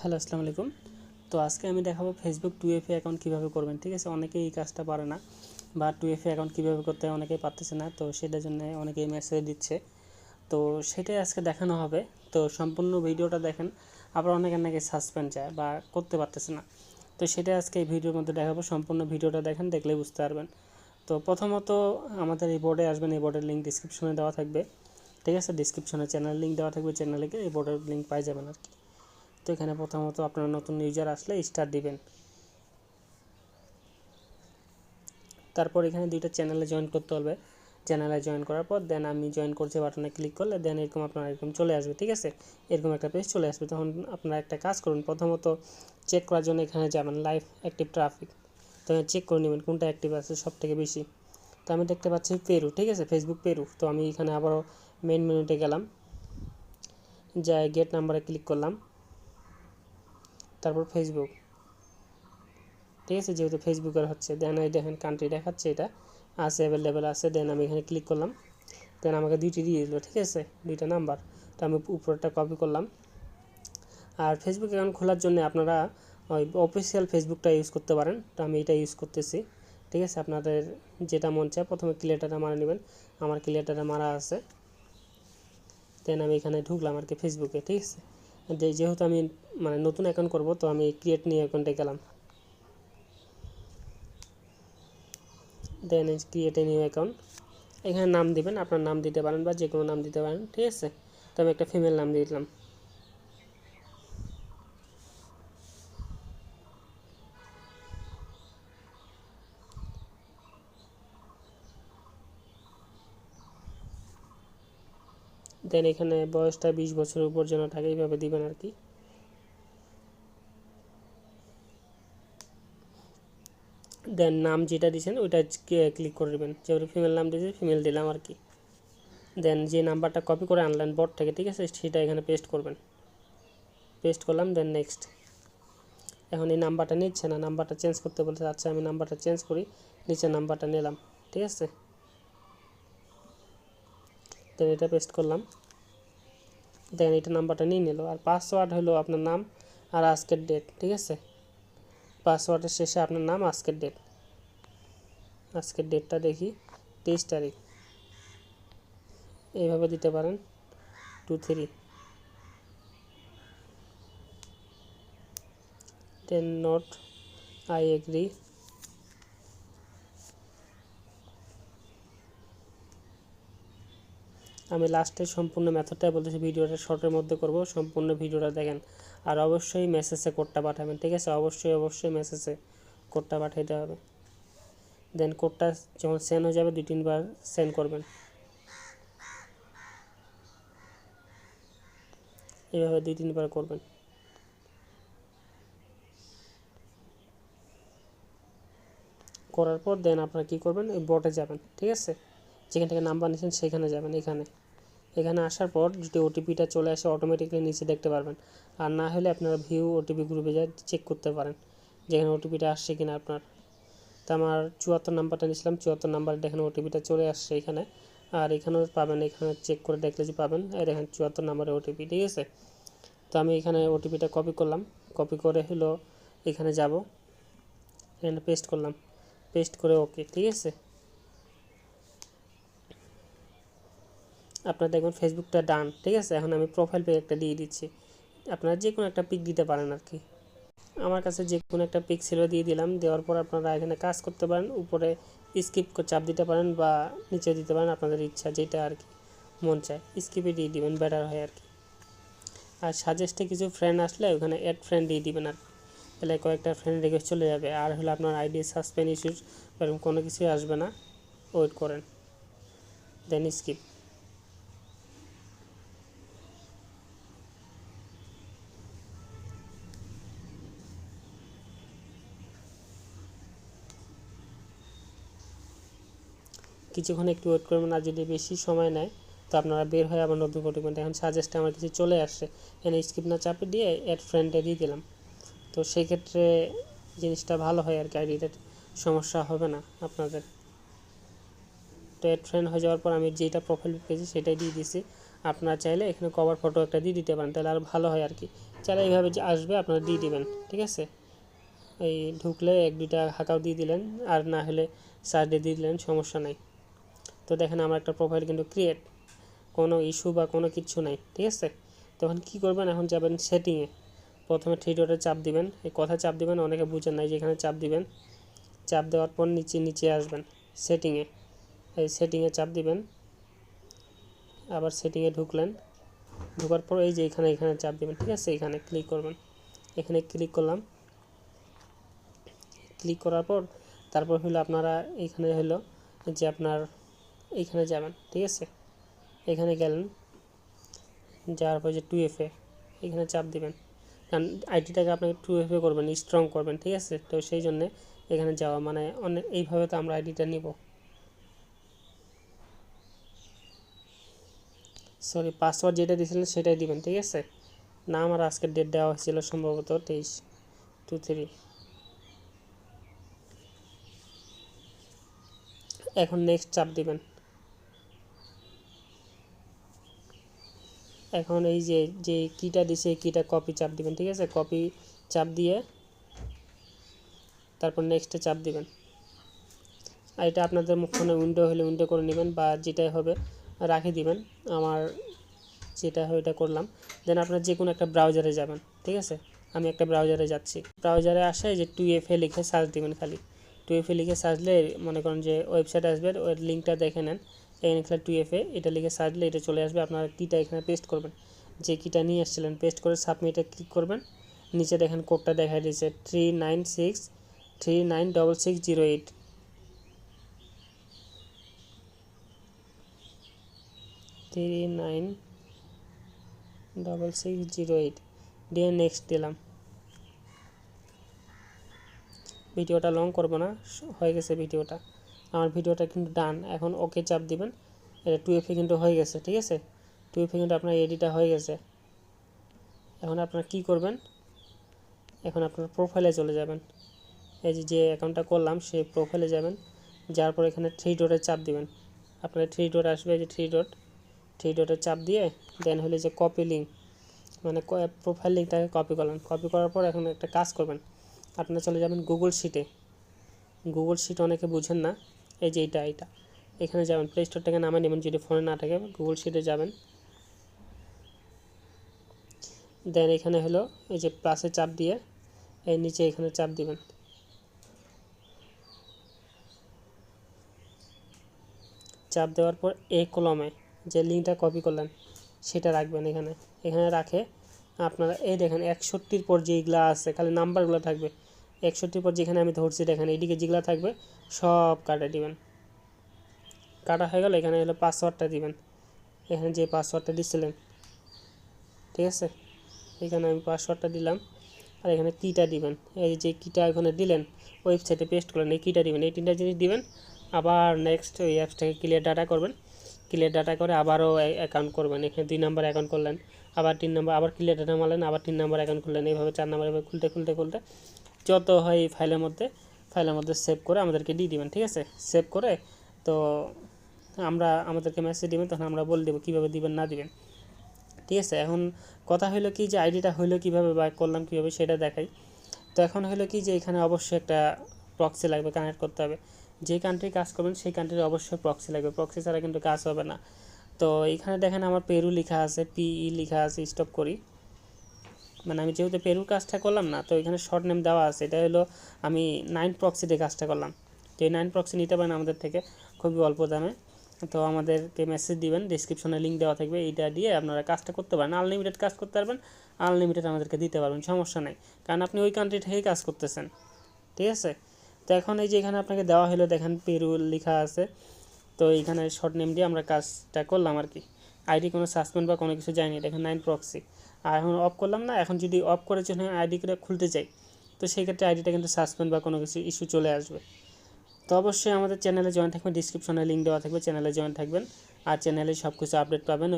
Hello, আসসালামু আলাইকুম। তো আজকে আমি দেখাবো ফেসবুক 2FA অ্যাকাউন্ট কীভাবে করবেন। ঠিক আছে, অনেকেই এই কাজটা পারে না বা 2FA অ্যাকাউন্ট কীভাবে করতে হয় অনেকেই পারতেছে না, তো সেটার জন্য অনেকেই মেসেজ দিচ্ছে। তো সেটাই আজকে দেখানো হবে। তো সম্পূর্ণ ভিডিওটা দেখেন। আবার অনেকের নাকি সাসপেন্ড যায় বা করতে পারতেছে না, তো সেটাই আজকে এই ভিডিওর মধ্যে দেখাবো। সম্পূর্ণ ভিডিওটা দেখেন, দেখলেই বুঝতে পারবেন। তো প্রথমত আমাদের এই বোর্ডে আসবেন, এই বোর্ডের লিঙ্ক ডিসক্রিপশনে দেওয়া থাকবে। ঠিক আছে, ডিসক্রিপশনে চ্যানেল লিঙ্ক দেওয়া থাকবে, চ্যানেলে এই বোর্ডের লিঙ্ক পাই যাবেন আর কি। তো এখানে প্রথমত আপনারা নতুন ইউজার আসলে স্টার্ট দিবেন। তারপর এখানে দুইটা চ্যানেলে জয়েন করতে হবে। চ্যানেলে জয়েন করার পর দেন আমি জয়েন করছি বাটনে ক্লিক করলে দেন এরকম আপনার এরকম চলে আসবে। ঠিক আছে, এরকম একটা পেজ চলে আসবে। তখন আপনারা একটা কাজ করুন, প্রথমত চেক করার জন্য এখানে যাবেন লাইভ অ্যাক্টিভ ট্রাফিক। তো চেক করে নেবেন কোনটা অ্যাক্টিভ আছে সব থেকে বেশি। তো আমি দেখতে পাচ্ছি পেরু। ঠিক আছে, ফেসবুক পেরু। তো আমি এখানে আবারও মেইন মেনুতে গেলাম, যাই গেট নাম্বারে ক্লিক করলাম, তারপর ফেসবুক। ঠিক আছে, যেহেতু ফেসবুকের হচ্ছে দেন এই দেখেন কান্ট্রি দেখাচ্ছে, এটা আছে অ্যাভেলেবেল আছে। দেন আমি এখানে ক্লিক করলাম, দেন আমাকে দুইটি দিয়ে দিল। ঠিক আছে, দুইটা নাম্বার। তো আমি উপরটা কপি করলাম। আর ফেসবুক অ্যাকাউন্ট খোলার জন্য আপনারা ওই অফিসিয়াল ফেসবুকটা ইউজ করতে পারেন। তো আমি এটা ইউজ করতেছি। ঠিক আছে, আপনাদের যেটা মন চায় প্রথমে ক্লিয়ারটা মারা নেবেন। আমার ক্লিয়ারটা মারা আছে। দেন আমি এখানে ঢুকলাম আর কি ফেসবুকে। ঠিক আছে, যেহেতু আমি মানে নতুন অ্যাকাউন্ট করব, তো আমি ক্রিয়েট নিউ অ্যাকাউন্টে গেলাম। দেন ক্রিয়েট এ নিউ অ্যাকাউন্ট। এখানে নাম দিবেন, আপনার নাম দিতে পারেন বা যে কোনো নাম দিতে পারেন। ঠিক আছে, তো আমি একটা ফিমেল নাম দিয়ে দিলাম। দেন এখানে বয়সটা 20 বছরের উপর যেন থাকে এইভাবে দিবেন আর কি। দেন নাম যেটা দিয়েছেন ওইটা ক্লিক করে দেবেন। যেহেতু ফিমেল নাম দিয়েছে ফিমেল দিলাম আর কি। দেন যে নাম্বারটা কপি করে আনলেন বোর্ড থেকে, ঠিক আছে, সেটা এখানে পেস্ট করবেন। পেস্ট করলাম, দেন নেক্সট। এখন এই নাম্বারটা নিচ্ছে না, নাম্বারটা চেঞ্জ করতে বলছে। আচ্ছা, আমি নাম্বারটা চেঞ্জ করি, নিচে নাম্বারটা নিলাম। ঠিক আছে, দেন এটা পেস্ট করলাম। দেন এটা নাম্বারটা নিয়ে নিল। আর পাসওয়ার্ড হলো আপনার নাম আর আজকের ডেট। ঠিক আছে, পাসওয়ার্ডের শেষে আপনার নাম আজকের ডেট। আজকের ডেটটা দেখি 23 তারিখ। এইভাবে দিতে পারেন 23। দেন নট আই এগ্রি। আমি লাস্টের সম্পূর্ণ মেথডটাই বলতেছি, ভিডিওটা শর্টের মধ্যে করব, সম্পূর্ণ ভিডিওটা দেখেন। আর অবশ্যই মেসেজে কোডটা পাঠাবেন। ঠিক আছে, অবশ্যই মেসেজে কোডটা পাঠাইতে হবে। দেন কোডটা যখন সেন্ড হয়ে যাবে 2-3 বার সেন্ড করবেন। এইভাবে 2-3 বার করবেন। করার পর দেন আপনারা কী করবেন, এই বটে যাবেন। ঠিক আছে, যেখান থেকে নাম্বার নিয়েছেন সেখানে যাবেন। এখানে আসার পর যদি ওটিপিটা চলে আসে অটোমেটিকলি নিচে দেখতে পারবেন। আর না হলে আপনারা ভিউ ওটিপি গ্রুপে যা চেক করতে পারেন যেখানে ওটিপিটা আসছে কিনা আপনার। তো আমার 74 নাম্বারটা নিয়েছিলাম, 74 নাম্বারে দেখেন ওটিপিটা চলে আসছে এখানে। আর এখানেও পাবেন, এখানে চেক করে দেখলে যে পাবেন। এই দেখেন 74 নাম্বারের ওটিপি। ঠিক আছে, তো আমি এখানে ওটিপিটা কপি করলাম। কপি করে হলো এখানে যাব, এখানে পেস্ট করলাম, পেস্ট করে ওকে। ঠিক আছে, আপনার দেখবেন ফেসবুকটা ডান। ঠিক আছে, এখন আমি প্রোফাইল পিক একটা দিয়ে দিচ্ছি। আপনারা যে কোনো একটা পিক দিতে পারেন আর কি। আমার কাছে যে কোনো একটা পিক ছিল, দিয়ে দিলাম। দেওয়ার পর আপনারা এখানে কাজ করতে পারেন, উপরে স্কিপ চাপ দিতে পারেন বা নিচে দিতে পারেন, আপনাদের ইচ্ছা যেটা আর কি মন চায়। স্কিপে দিয়ে দিবেন, বেটার হয় আর কি। আর সাজেস্টে কিছু ফ্রেন্ড আসলে ওখানে অ্যাড ফ্রেন্ড দিয়ে দিবেন আর তাহলে কয়েকটা ফ্রেন্ড রিকোয়েস্ট চলে যাবে। আর হলো আপনার আইডি সাসপেন্ড ইস্যুস এরকম কোনো কিছুই আসবে না, ওয়েট করেন। দেন স্কিপ। কিছুক্ষণ একটু ওয়েট করবেন। আর যদি বেশি সময় নেয় তো আপনারা বের হয়ে আবার নতুন করবেন। এখন সাজেস্টে আমার কিছু চলে আসছে, এখানে স্কিপ না চাপে দিয়ে অ্যাড ফ্রেন্ডে দিয়ে দিলাম। তো সেই ক্ষেত্রে জিনিসটা ভালো হয় আর কি, আইডিটা সমস্যা হবে না আপনাদের। তো অ্যাড ফ্রেন্ড হয়ে যাওয়ার পর আমি যেটা প্রোফাইল পেয়েছি সেটাই দিয়ে দিছি। আপনারা চাইলে এখানে কভার ফটো একটা দিয়ে দিতে পারেন, তাহলে আর ভালো হয় আর কি। চাইলে এইভাবে যে আসবে আপনারা দিয়ে দিবেন, ঠিক আছে। এই ঢুকলে 1-2টা হাঁকাও দিয়ে দিলেন, আর না হলে সার্চ দিয়ে দিলেন, সমস্যা নাই। তো দেখেন আমার একটা প্রোফাইল কিন্তু ক্রিয়েট, কোনো ইস্যু বা কোনো কিছু নাই, ঠিক আছে। তখন কি করবেন, এখন যাবেন সেটিংয়ে, প্রথমে 3 ডটে চাপ দিবেন, এই কথা চাপ দিবেন, অনেকে বুঝেন নাই, যেখানে চাপ দিবেন, চাপ দেওয়ার পর নিচে আসবেন সেটিংয়ে, এই সেটিংয়ে চাপ দিবেন, আবার সেটিংয়ে ঢুকলেন, ঢোকার পর এই যে এখানে চাপ দিবেন, ঠিক আছে। এখানে ক্লিক করবেন, এখানে ক্লিক করলাম, ক্লিক করার পর তারপর হলো আপনারা এখানে হলো যে আপনার এইখানে যাবেন, ঠিক আছে। এখানে গেলেন, যাওয়ার পর যে 2FA এখানে চাপ দিবেন, কারণ আইডিটাকে আপনাকে 2FA করবেন, স্ট্রং করবেন, ঠিক আছে। তো সেই জন্যে এখানে যাওয়া, মানে অনেক এইভাবে তো আমরা আইডিটা নিব। সরি, পাসওয়ার্ড যেটা দিয়েছিলেন সেটাই দিবেন, ঠিক আছে। নাম আর আজকের ডেট দেওয়া হয়েছিল সম্ভবত 23/2/3। এখন নেক্সট চাপ দিবেন। এখন এই যে কিটা দিছে এই কিটা কপি চাপ দিবেন, ঠিক আছে। কপি চাপ দিয়ে তারপর নেক্সটে চাপ দিবেন। আর এটা আপনাদের ফোনে উইন্ডো হলে উইন্ডো করে নেবেন, বা যেটাই হবে রাখে দিবেন। আমার যেটা হয় এটা করলাম। দেন আপনার যে কোনো একটা ব্রাউজারে যাবেন, ঠিক আছে। আমি একটা ব্রাউজারে যাচ্ছি, ব্রাউজারে আসে যে 2FA লিখে সার্চ দিবেন, খালি 2FA লিখে সার্চলে মনে করেন যে ওয়েবসাইট আসবে, ওই লিঙ্কটা দেখে নেন, এখানে খেলা 2FA এটা লিখে সার্চলে এটা চলে আসবে। আপনার কিটা এখানে পেস্ট করবেন, যে কিটা নিয়ে আসছিলেন পেস্ট করে সাবমিটে ক্লিক করবেন। নিচে দেখেন কোডটা দেখা দিয়েছে 396396608, দিয়ে নেক্সট দিলাম। ভিডিওটা লং করব না, হয়ে গেছে ভিডিওটা, আমার ভিডিওটা কিন্তু ডান। এখন ওকে চাপ দিবেন, এটা 2FA কিন্তু হয়ে গেছে, ঠিক আছে। 2FA কিন্তু আপনার এডিটা হয়ে গেছে। এখন আপনারা কি করবেন, এখন আপনার প্রোফাইলে চলে যাবেন, এই যে অ্যাকাউন্টটা করলাম সেই প্রোফাইলে যাবেন, যাওয়ার পর এখানে 3 ডটে চাপ দিবেন। আপনার 3 ডট আসবে, এই যে 3 ডটে চাপ দিয়ে দেন হলে যে কপি লিঙ্ক, মানে প্রোফাইল লিঙ্কটাকে কপি করলেন। কপি করার পর এখন একটা কাজ করবেন, আপনারা চলে যাবেন গুগল শিটে। গুগল শিট অনেকে বুঝেন না, এই যে এটা এখানে যাবেন, প্লে স্টোর থেকে নামিয়ে নেবেন যদি ফোনে না থাকে। গুগল শিটে যাবেন, দেন এখানে হলো এই যে প্লাসে চাপ দিয়ে এই নিচে এখানে চাপ দিবেন। চাপ দেওয়ার পর এই কলমে যে লিঙ্কটা কপি করলেন সেটা রাখবেন এখানে। এখানে রাখে আপনারা এই দেখেন 61-র পর যেইগুলো আছে খালি নাম্বারগুলো থাকবে, 61-র পর যেখানে আমি ধরছি দেখেন এইদিকে যেগুলো থাকবে সব কাটা দিবেন। কাটা হয়ে গেল, এখানে হলো পাসওয়ার্ডটা দিবেন, এখানে যে পাসওয়ার্ডটা দিচ্ছিলেন, ঠিক আছে। এখানে আমি পাসওয়ার্ডটা দিলাম, আর এখানে কিটা দিবেন, এই যে কিটা এখানে দিলেন ওয়েবসাইটে পেস্ট করলেন, এই কিটা দিবেন, এই 3টা জিনিস দিবেন। আবার নেক্সট ওই অ্যাপসটাকে ক্লিয়ার ডাটা করবেন, ক্লিয়ার ডাটা করে আবারও অ্যাকাউন্ট করবেন। এখানে 2 নাম্বার অ্যাকাউন্ট করলেন, আবার 3 নাম্বার, আবার ক্লিয়ার ডাটা মারলেন, আবার 3 নাম্বার অ্যাকাউন্ট করলেন, এইভাবে 4 নাম্বার এভাবে খুলতে যত হয় এই ফাইলের মধ্যে সেভ করে আমাদেরকে দিয়ে দিবেন, ঠিক আছে। সেভ করে তো আমাদেরকে মেসেজ দিবেন, তখন আমরা বলে দেবো কীভাবে দিবেন না দিবেন, ঠিক আছে। এখন কথা হলো কি যে আইডিটা হলো কীভাবে বা করলাম কীভাবে সেটা দেখাই। তো এখন হলো কি যে এখানে অবশ্যই একটা প্রক্সি লাগবে, কানেক্ট করতে হবে। যে কান্ট্রি কাজ করবেন সেই কান্ট্রির অবশ্যই প্রক্সি লাগবে, প্রক্সি ছাড়া কিন্তু কাজ হবে না। তো এখানে দেখেন আমার পেরু লেখা আছে, PE লেখা আছে, স্টপ করি, মানে আমি যেহেতু পেরুর কাজটা করলাম না, তো এখানে শর্ট নেম দেওয়া আছে, এটা হলো আমি 9 প্রক্সি দিয়ে কাজটা করলাম। তো এই 9 প্রক্সি নিতে পারেন আমাদের থেকে খুবই অল্প দামে। তো আমাদেরকে মেসেজ দিবেন, ডিসক্রিপশনে লিঙ্ক দেওয়া থাকবে, এইটা দিয়ে আপনারা কাজটা করতে পারেন, আনলিমিটেড কাজ করতে পারবেন, আনলিমিটেড আমাদেরকে দিতে পারবেন, সমস্যা নেই, কারণ আপনি ওই কান্ট্রি থেকেই কাজ করতেছেন, ঠিক আছে। তো এখন এই যে এখানে আপনাকে দেওয়া হলো দেখেন পেরু লেখা আছে, তো এইখানে শর্ট নেম দিয়ে আমরা কাজটা করলাম আর কি। আইডি কোনো সাসপেন্ড বা কোনো কিছু যায়নি, দেখেন 9 প্রক্সি। আর এখন অফ করলাম না, এখন যদি অফ করে জন্য আইডি করে খুলতে চাই, তো সেই ক্ষেত্রে আইডিটা কিন্তু সাসপেন্ড বা কোনো কিছু ইস্যু চলে আসবে। তো অবশ্যই আমাদের চ্যানেলে জয়েন থাকবেন, ডিসক্রিপশনে লিঙ্ক দেওয়া থাকবে, চ্যানেলে জয়েন থাকবেন, আর চ্যানেলে সব কিছু আপডেট পাবেন।